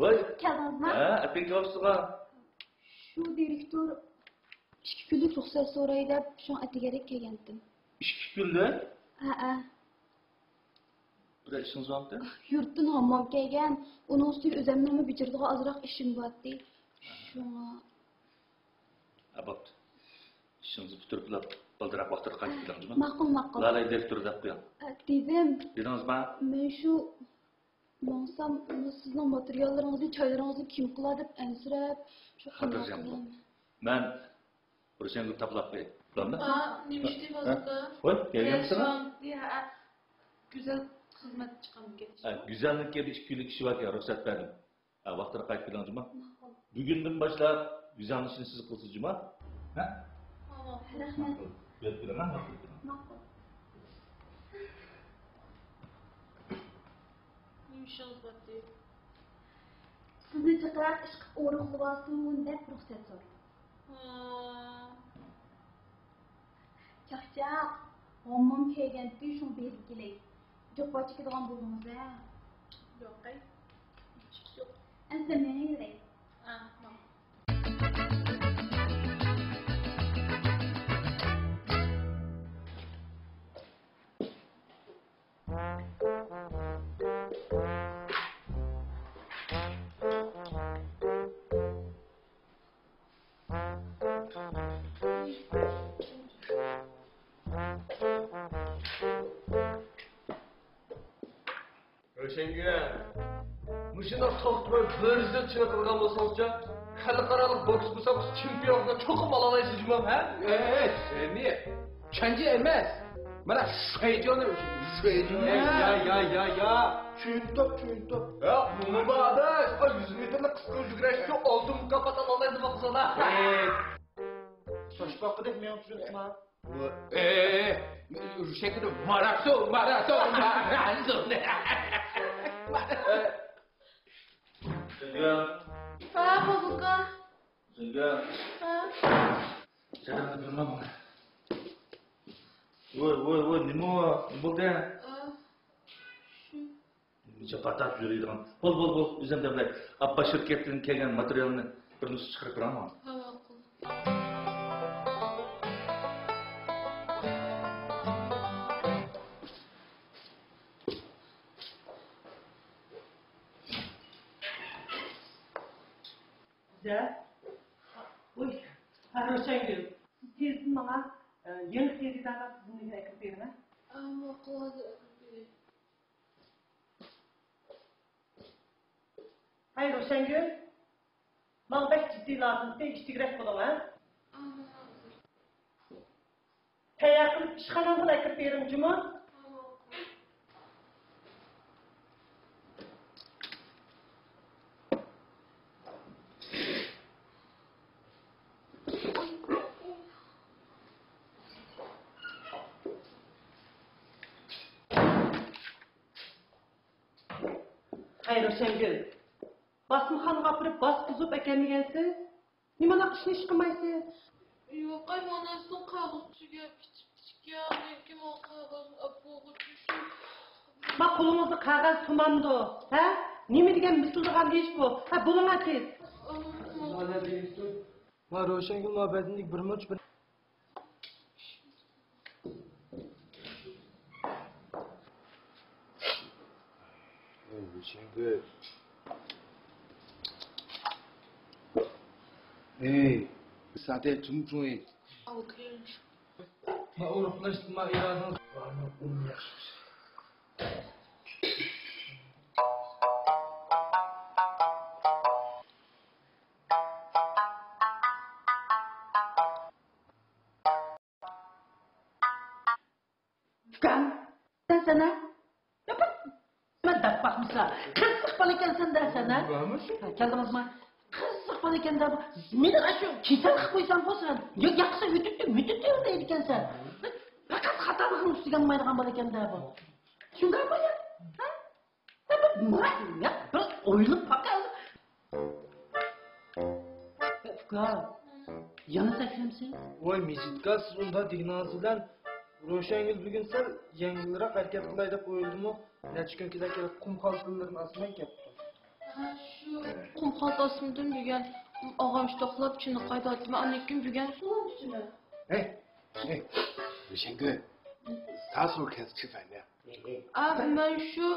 Voy. Keldingizmi? Ha, apang kelibsiz-ku. Shu direktor 2 kunlik ruxsat so'ray deb shu atigarak kelgandim. 2 kunlik? Ha. Bir ishingiz bormi? Yurtdan hammom kelgan. Uning ustiga o'zimning bichirdiga ozroq ishim bor-di. Shunga. Bo'pti. İşinizi bitirib, bildiraq vaqtida qaytib kelingizmi? Ma'qul. Lalay direktor deb qo'ying. Dedim. Dedingizmi? Men shu Mansam sizning materiallaringizni, choylaringizni kim qiladi deb ansirab, shu Xotirjam bo'ling. Men Rusengul taplab qo'yay. Bilammi? Ha, nima ishlayapsiz? Voy, kelganmisizmi? Güzel xizmat chiqarib ketish. Güzellikka 2 kunlik ish borga ruxsat berdim. Vaqtida qaytib kelingizmi? Bugundan boshlab güzellik ishini siz qilsizmi? Ha? Rahmat. Berib beraman. Ma'qul. Nima ishingiz bor deydi? Sizni chaqirib ish qilib o'rinlayapsiz deb ruxsat so'radim. Chaqchaq, hammom kelganda shu berib kelay. Jo'qqa chiqadigan bo'ldingiz-a? Yo'q. Yo'q. Endi men yuray. O'shanga mushuna to'xtmay birzi chiqargan bo'lsangiz-chi, xalqaro boks musobaqasi chempionligiga cho'qib ola olasizmi, ha? Seni chanji emas. Mana shayjoni shayjoni. Ya. Tushundim. Ya, nima ba'da? 100 metrlik qisqa yugurishga oltin mukofot oladi boksada. Toshboqdek men tushundim. Shekilde maraton. Zengin. Ha, babuka. Zengin. Ha. Jangan bilang. Voy, nima bo'ldi? Necha patat yuradigan. Bo'l, o'zim davlat. Abba shirkatdan kelgan materialni bir nusxa chiqarib beraman. Ha, ma'qul. Uy, Roshangul, siz menga yangi xaridorlar tizimiga aytib bering. Ma'qul. Hay Roshangul, menga bek jiddiy lazım, ishtigirak bo'laman. Tayyorqilib ishxonamga aytib bering, juma. Hayır Roshangul, basmaxonaga kirib bas buzib ekanmigansiz? Nimani qilishni ish qilmaysiz? Yo'q, onasining qog'oziga bichgan, lekin o qog'oz opo'g'i tushib. Ma qo'lingizda qog'oz tumamdi, ha? Nima degan misildigan ish bu? Ha, bo'linga tez. Ma Roshangul navbatlik bir munch bir Roshangul. Sade 중중에 Okey. ma uruqlashma irodani yaxshi. Sana? Dapat. Mantap bakmışsa. Kısık balikan sen dersene. Kendimiz mi? Kısık balikan da. Meni aşu çiğten koysan bosan. Yaksa mütüttü öyleydiken sen. Fakat hatalığın üstüne maydagan balikan da bu. Şundan mı ya? Ha? Dapat murat ya. Biraz oyulup bakar. Fuka. Yanı saklamsın. Voy Mejitga siz unda dignaz bilan Roshangul bugun sal yengilroq harakat qilay deb qo'yildimi? Necha kun kelib qum qalqinlarini asmay ketdi. Shu qum xaltasimdan bugan og'am ishtoqlab chini qaytatdim. Annekim bugan sulanchimi? Hey. Rosengül. Nasıl orkest çıfayla? Men shu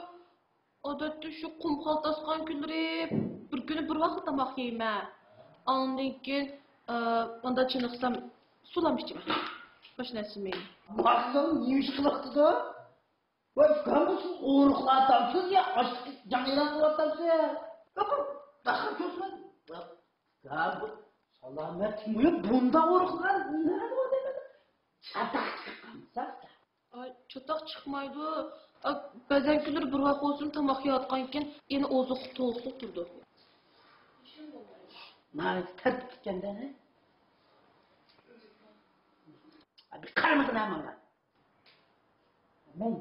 odatda shu qum xaltasgan kunlari bir kuni bir vaqt tomoq yeyman. Ondan keyin onda chiniqsam sulamishchiman. Bosh narsamayman. Baksana neymiş kılıktı da? Vay kalmışsın uğurlatamsın ya aşk canıyla uğurlatamsın. Bakın bakın çözmen. Ya bu salamet mi bunda uğurlar ne var demedi. Çatak çıkmışsa. Ay çatak çıkmaydı. Bazen kunlari bir vaqt o'zim tomoq yeyotgan ekan, yana oziq to'liq turdi. Mana tat tikanda ne? Bir karamadın hemen lan. Ben.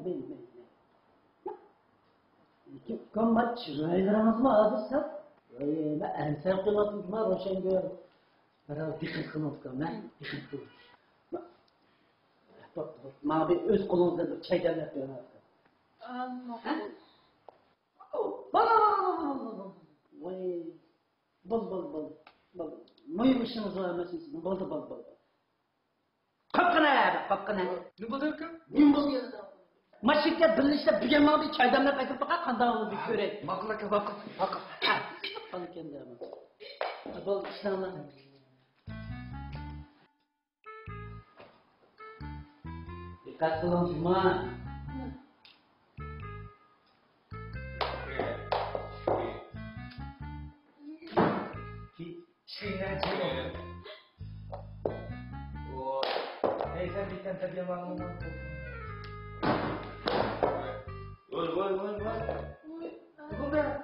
İki kombat çıraylarımız mı alırsa? Öyle enser kılmatım mı Rosengül? Biraz dikkat kılmatım ben. Dikkat kılmatım. Bak. Bana bir öz kolunuzda bir çay demlet diyorlar. Amma. Bal. Vay. Bal. Maymışsınız o emesiniz. Bal. Kapkana. Ne bu derken? Gün bol geldi. Maşikte birleşte büyüme bir çay demlet ayıp bakar kandalı bir körek. Makla bakın. Bal kendi ama. Bal İslam'la. Dikkat kılın cuma. Şeyden çıkıyor. O. Neyse bir tane tabii var. Vay. Bu ne?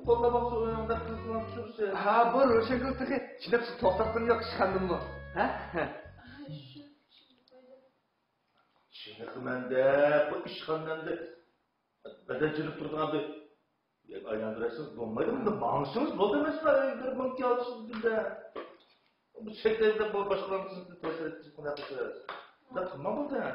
Kolla bak oyunda kızılan sürse. Ha bu Rosengül tıkı. Şimdi siz toplattın yok çıkandın mı? Ha? Şimdi kımende, bu işkandan da bedencilik turduğun bir aylandırarsınız, olmaydı mı da bağımsınız, bol demez mi? Bir banki alışsınız bir de. Bu sektörde bu başkalarınızın da tesir edeceğiz, bunu yapacağız. Da tamam oldu yani.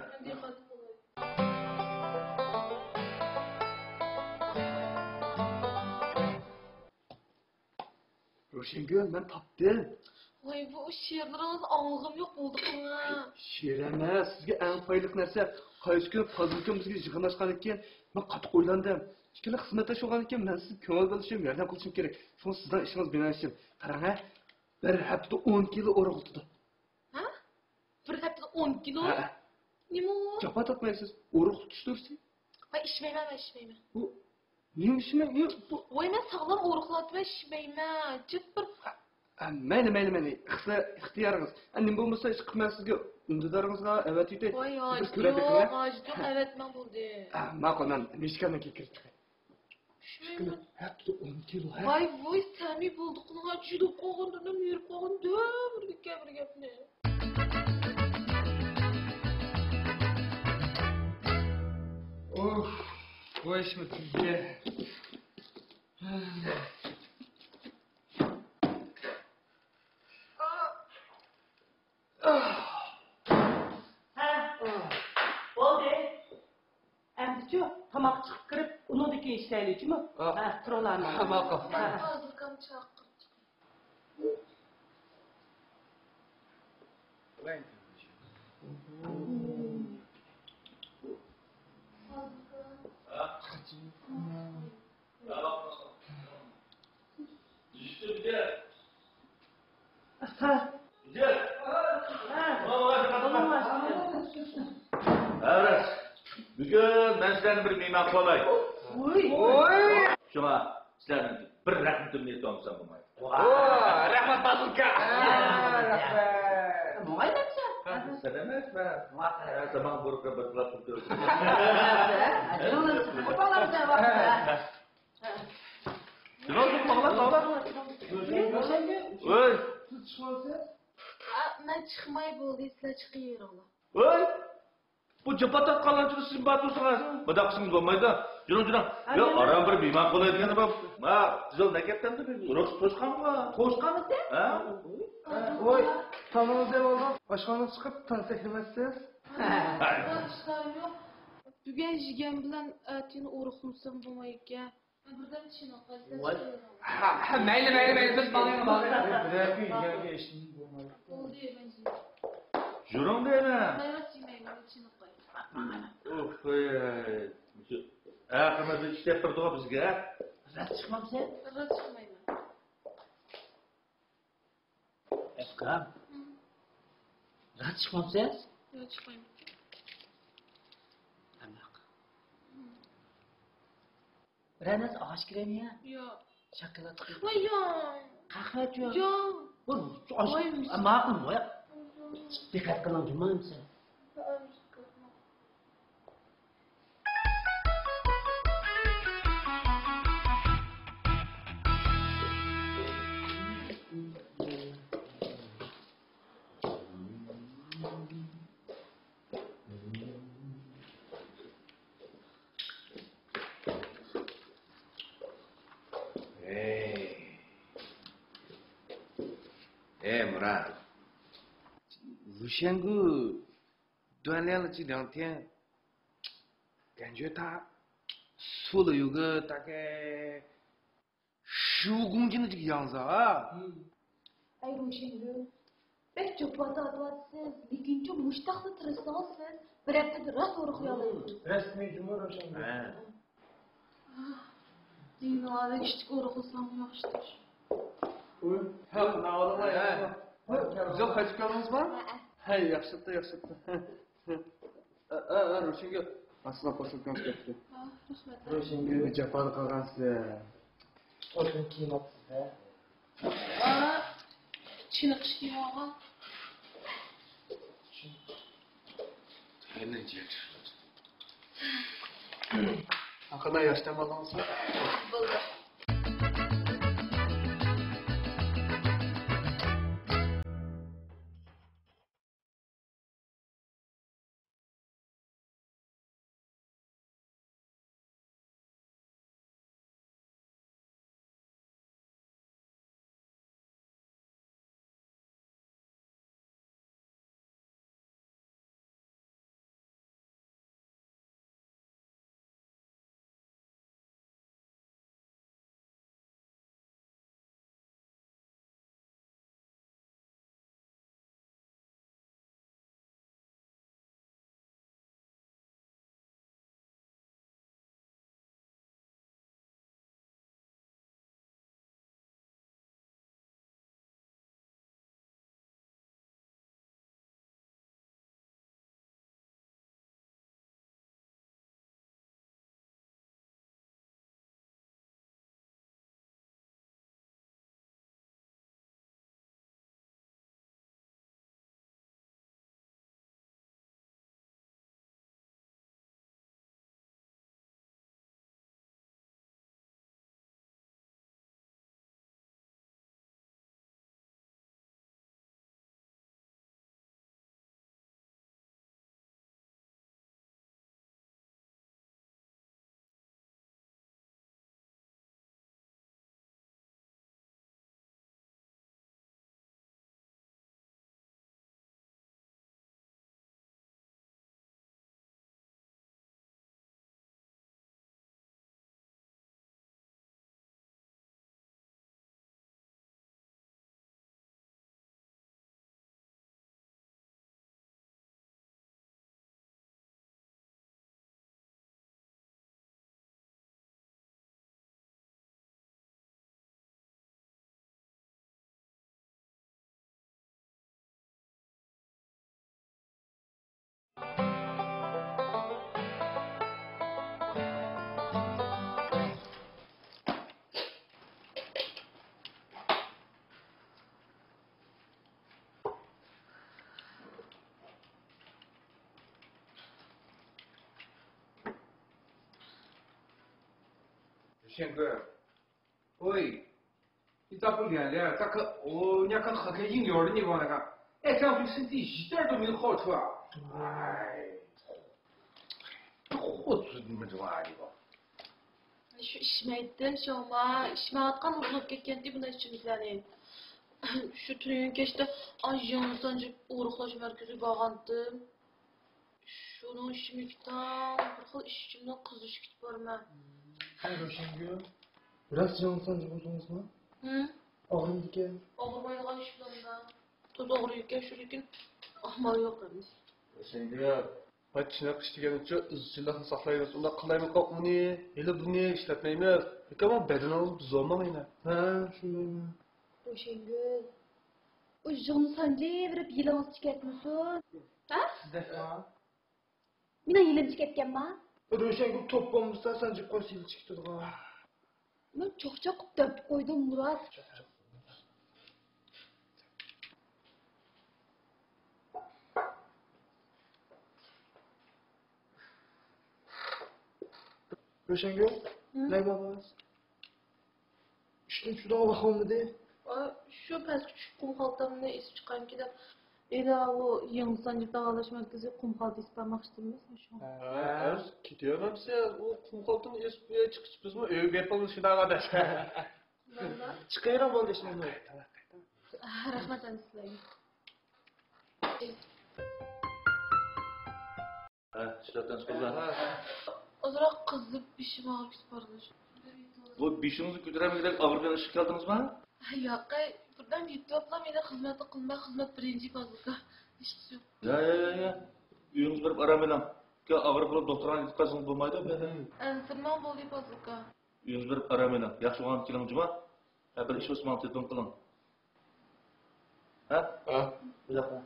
Rosengül ben tapdım. Vay bu şiirleriniz ağzım yok oldu ha. Şiir emas, sizga eng foydali narsa qaysi kun fazilkam bizga yig'inlashgan ekan, men qattiq o'ylandim. Ikkala xizmatda bo'lgan ekan, men sizni ko'ngil bilishim, yordam qilishim kerak. Shuni sizdan ishingiz bilan qarang ha. Bir hafta 10 kilo o'rg'ildi. Ha? Bir haftada 10 kilo? Nima o? Japa tatmaysiz, o'rg'il tutishtirsiz. Vay ishmayman. Bu nima ishmi? Bu Vay men sog'lom o'riqlatib ishmayman. Jip bir mayli. İxtiyoringiz. Nima bo'lmasa ish qilmay sizga undidaringizga evet edi. Vay yo'q, evet men bo'ldi. Ma'qul, men mishkandan kirib chiqay. Ishmayman. Hafta 10 kilo ha. Voy sami bo'ldi. Qulga juda qo'g'indan yurib qo'g'indi. Bir gapni. Of, bu iş mi sizce? Oldu. Emdiço, tamak çıkıp kırıp unudaki işlerle mi? Ha, sıralarına. Ma'qul. Ben hozirgam chaqirdim. İşte bir de. Ha. Güzel. Olmaz. Evet. Bugün ben sizlerden bir mimar kolay. Oy. Şuna sizlerden bir rahmetimle yetmemizden bulmayın. Rahmat bazılka. Muay nasıl? Sen demez mi? Her zaman burukla bakılar tutuyorsun. Ne oldu bağla? Oy. Men chiqmay bo'ldi, sizlar chiqinglar. Oy. Bu cıpata kalıncını sizin batıyorsunuz. Bu da kısmınız olmaydı. Canım. Ya aram bir mimar kolay diyene bak. Ha, güzel ne gepten de bir uğraş toşkan mı? Toşkanız de? Ha? Oy, tanınız ev oldu. Başkanı çıkıp tanısak demezsiniz. Boshlar yo'q. Bugun jigan bilan atini o'riqmsam bo'lmaydi. Birden çınık Vay. Ha, mayli, biz bağlayalım. Bırakın yerge işini bulmalı. Oldu ya bence. Jurong deymi? Mayvat yemeğimi çınık koy. Uf, aqimiz ishlab turdi bizga. Rat çıkmamsa? Rız çıkmayayım. Eskam. Rat çıkmamsa? Yok çıkmayayım. Anak. Renas ağaç kireni ya. Yok. Şokolad kıyım. Vay ya. Kahve yok. Yok. Bu ağaç. Oymuş. Ma'qul bu ya. Dikkat qilin, bilmayman sen. Murat，吴仙姑锻炼了这2天，感觉他瘦了有个大概15公斤的这个样子啊。 Ay Roşengül. Pek çok vatatsız, lekin çok muştaqlı tırısanız siz bir hafta rast oruqlayalım. Resmi cumhur hocam. Ha. Dinle küçük oruqlasam yaxşıdır. Ha, güzel kaçık aldınız mı? Hey, yaxşıtdı. Roşengül, aslında poşetkanız getdi. Rahmet. Roşengül Japan qilgansiz. Olsun kiymoqsiz ha. Çınık işleyim ağa. Hemen geçir. Hakkında yaştan aldınız mı? Buldu.宪哥，喂，你咋不练练？咋可人家可喝开饮料的你往那个，哎，这样对身体一点都没有好处啊！哎，活子你们这玩意儿。 Şu işmeyden şoma, işmeyatkan uzunlup ketkendi buna işçimizlerin. Şu tünün geçti, ajyanızdan cip uğruqlaş merkezi bağandım. Şunun işimlikten, bir xil işçimden kızış gitip barma. Hay Roşengül. Biraz canınızdan cıvıldınız mı? Hı? Ağrım diken. Ağırmayılgan iş bilen toz ağrıyken şu lekin ahmağı yok emas. Şimdi Bak çınak işleyen için izcilahını saklayınız. Onda kılayımı kapmını, hele bunu işletmeyimiz. Peki ama beden alıp zorlamayın. Ha, şunday mı? Roşengül. O jonu sancı verip yılınız çıkartmışsın. Ha? Sizde ha? Mina yılım çıkartkenma. Roşengül top bombası sancıp koşuyla çıktı da. Ben çok döp koydum Murat. Roşengül, ne babas? İşte şuradan bakalım dedi. Şu pes küçük kum haltamını isip çıkan ki de Ela o yeni sancı dağılaşmak üzere kum haltı istemek istemiyoruz mu şu an? Ha, gidiyor hepsi. O kum kaltını espriye çıkış biz mi? Öyle yapalım şimdi arkadaş. Valla. Çıkayıram oldu şimdi onu. Rahmet anıslayın. işletmeniz kızlar. Ozrak kızıp bişim ağrıp isparmış. Bu bişinizni ko'taramaydek og'rigan ishga keldingizmi? Yo'q, birdan yutiblam meni xizmatni qilmay xizmat birinchi fazilga. Hech yo'q. Ya. Uyingiz berib aram bilan. Og'riq bo'lib doktorga yetkazsangiz bo'lmaydi. Antirman bo'ldi fazilga. Uyingiz berib aram bilan. Yaxshi bo'lgan keling juma. Bir ish o'smon telefon qiling. Ha? Bu yoqqa.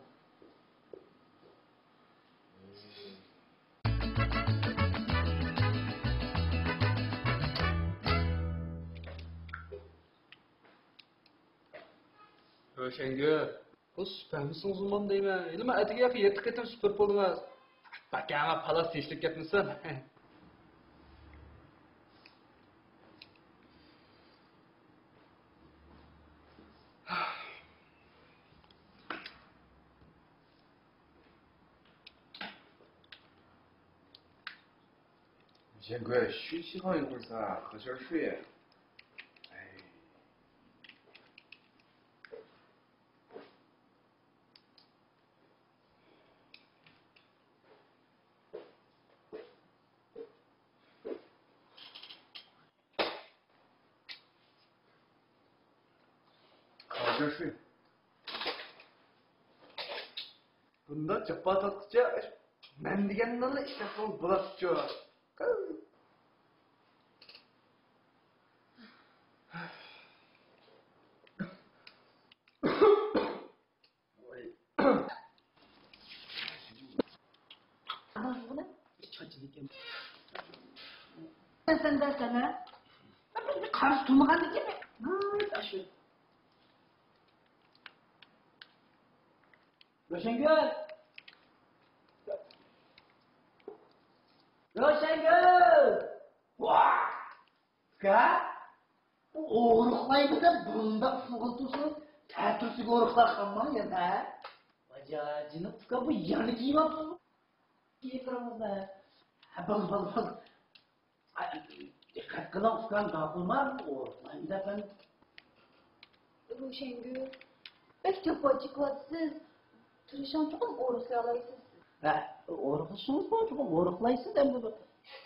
Roşengül. Bu süper misiniz uzman değil mi? İlmi etiğe yakı yetik etim süper polunuz. Bak ama palas teşlik yapmışsın.贤贵，休息好一会儿噻，喝点水。哎，喝点水。 Bunda çapa tatlıca ben diyenlerle işte bu bulaşıcı. Sen dersene. Ben bir karşı tutmagan gibi. Ha, şu. Roşengül. Roşengül. Vah. Ka? Oğruqlaydı da bunda fıgıltısı. Tertürsü oğruqlar kalman ya da. Bacacını tıka bu yanı giymapsın. Giyikramızda. Bal. Dikkat kılan fıkan kapılmaz. Oğruqlaydı da ben. Roşengül. Pek çok açıklatsız. Tırışan çok oruçlayarsınız. Oruqlışınız mı? Çok oruqlaysınız hem de.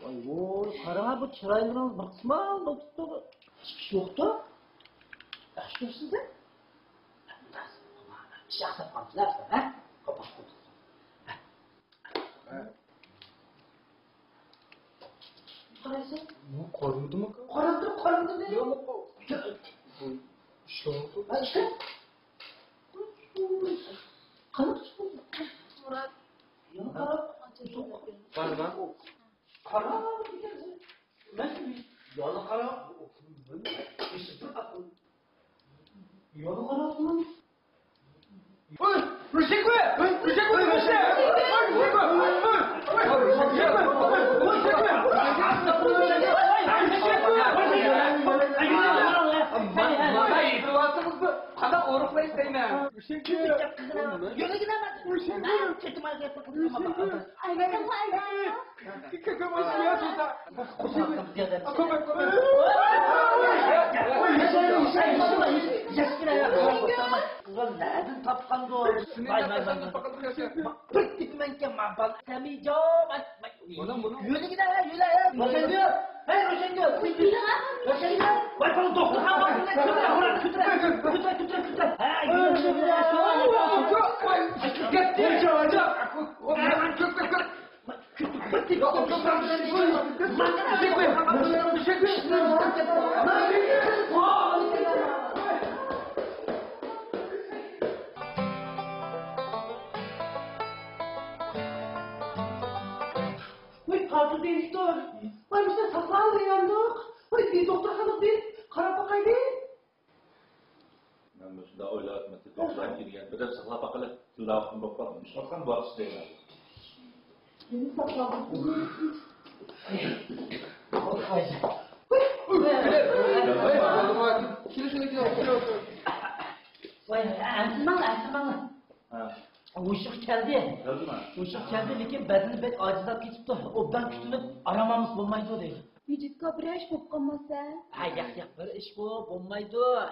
Vay karama bu çıraylarınız bir kısmı da tuttu. Hiçbir şey yoktu. Yaş görsünüz de. Bir şey aksatmamışlar sana, ha? Kapat koyduk. Karaysa? Bu korundu mu? Korundu dedi. İşte oldu. Ha işte. Kanıt çıkıyor. Murat. Ya kara. Var mı? Kara bir kere. Ben yalı kara. İşte akıl. Yalı kara mı? Kadar oruqlayız değil mi? Yöne gidemez. Ben çetim hareket yapamam. Aynen. Ulan nereden tapkan doğru? Pıttık men ki mabal. Kami jom. Yöne gider. Roşengül. Hey Roşengül. Roşengül. Yapalım doktor hanım. Kütür. Ha, Vay pardon doktor. Vay bize sakal yandık. Vay bir doktor hanım bir karab bakaydı. Ben bu şunda oylayatmak ki doktordan girgen. Bir de sıkla bakalım. Tülafın bakmamış. Bakın bu aksı değil. Benim sakalım. Vay, Ersin Ha. Uşuk geldi. Gördün mü? Uşuk geldi lekin bedeni pek acizlap ketipti. Obdan kütünüp aramamız bulmaydı deydi. Vücutga bir iş bo'lib qolmasa. Ha yak bir iş bu bulmaydı.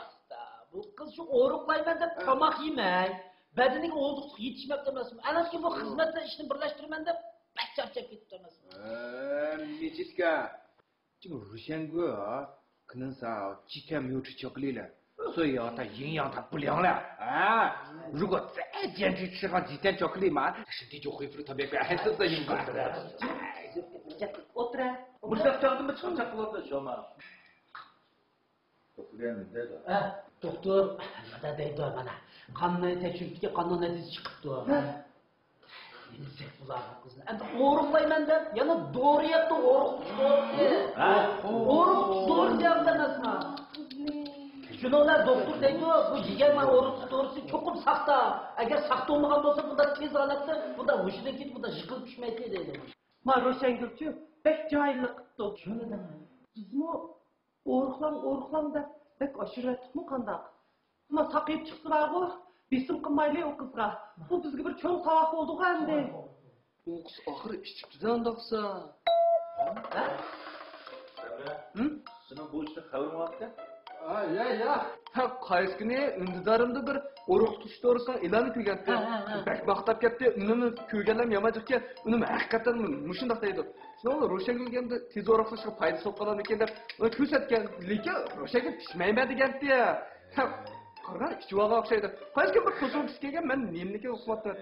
Bu kız şu oruqlayman deb tamak yemay. Bedeniga olduk yetişmek demesin. Ana ki bu hizmetle işini birleştirmen deb pek çarçap ketip demesin. Michiska, 这个乳腺哥啊，可能啥几天没有吃巧克力了，所以啊，他营养他不良了啊。如果再坚持吃上几天巧克力嘛，身体就恢复的特别快，还是这有关的。 Otur ha. Müştak çaldı mı çançak kıladı şu ama. Doktor gelmedi de. Ha, doktor nada deydi bana. Kanını tekşürtüge kanın netizi çıktı. Yenirsek bularına kızını. Endi oruqlayman deb, yana doğru yaptı oruq tuttu. Ha? Oruq doğru cevap demezme. Şunlar doktor deydi, bu yegan oruq doğrusu çokum sakta. Eğer sakta olmagan olsa bunda tez alattı, bunda hoşuna git, bunda yıkılıp düşmeydi deydi. Ma Roşengülçü pek cahillikti. Şöyle deme. Sizmi oruqlan da pek aşiret mi kandak? Ama sakayıp çıktılar bu. Bizim kılmaylı o kızga. Bu bizge bir çoğun savak oldu endi. Bu kız ahır içiptidan daqsa. Hı? Senin bu işte haber mi var ki? Ya. Ha, qaysi kuni undidarimda bir oruq tush to'g'risida e'lon ko'rgandi. Bak maqtab ketdi, uni ko'rganlar yamajiqga, uni haqiqatan mushundoq deydi. Shuni Ro'shangul endi tez oruq qilishga foydasi bo'lib ekan deb uni ko'rsatgan, lekin Ro'shangul pishmayman degandi. Ha, qara ichib olgan o'xshaydi. Qaysi bir qo'shimcha kelgan, men nemniki o'qiyapman.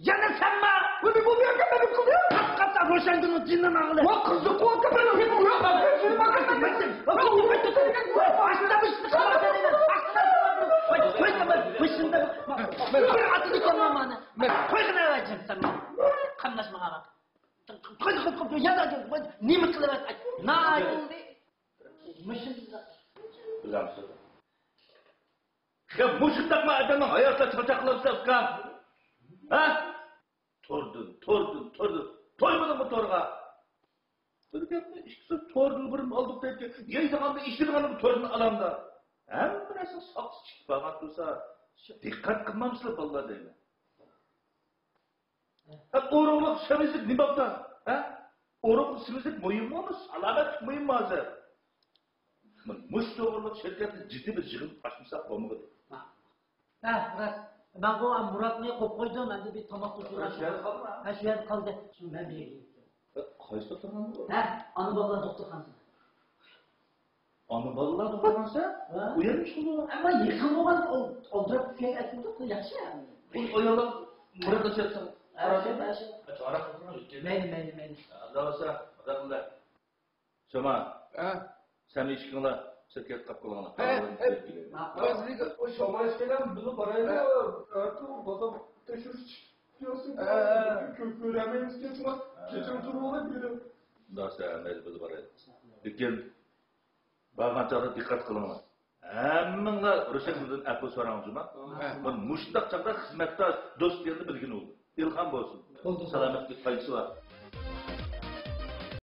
Yana sanma! Bu yerga beni qildi. Haqiqatda Ro'shangulning jindan og'li. Va qizni qo'rqib beni yo'qman. Shuni maqtab ketdim. Aslida bu ishni qilmadim. Qo'ydim. Bir atini ko'rmamani. Qo'ygina vajibsan. Qamlashmaga bak. Qo'y. Yana nima qilaman? Na aytdi. Müşinda. Bilamsiz. Ya muşundakma adamın hayatla çançak kılırsa ha? Tordun. Toymadın mı torga? Böyle gelme, işte tordun birim aldık derken, yayınlandı, işledim bu tordun alanda. Hem burası saksı çıkıp bakar dursa, dikkat kılmamışlar vallahi değil mi? Ha, oruqluk semizlik ne baktan? Ha? Oruqluk semizlik mühim mi olmuş? Alamet mühim mi hazır? Muş doğruluk şirkette ciddi bir yığın açmışsak olmalı. Ha, Murat. Ben bu Murat'ı koyup koydum, ben de bir tamak tutuyorum. Şu yerde kaldı mı? Ha, şu yerde kaldı. Şimdi ben bir yere gideyim. Kayısı doktordan mı? Ha, anı babalar doktor kansın. Anı balılar doktordansa uyanmış olur. Ama yakın olan oldurıp şey ettim doktor, yakşı yani. Oyalan Murat'a çarpsın. Evet. Çağırak doktordan. Meyli. Allah olsa, adamlar. Şoma, sen ilişkinle şirket kapkılığına. Bazıları o şomaş falan bunu parayla artık bana teşhis diyorsun. Köküremeyi istiyorsun ama geçen turu olabilir. Daha sen mecbur parayla. Lakin bazı çağda dikkat kılınma. Hemminle Roşengül'den akıl soran cuma. Ben muştak çağda hizmette dost yerini bilgin oldu. İlham olsun. Selametlik payısı var.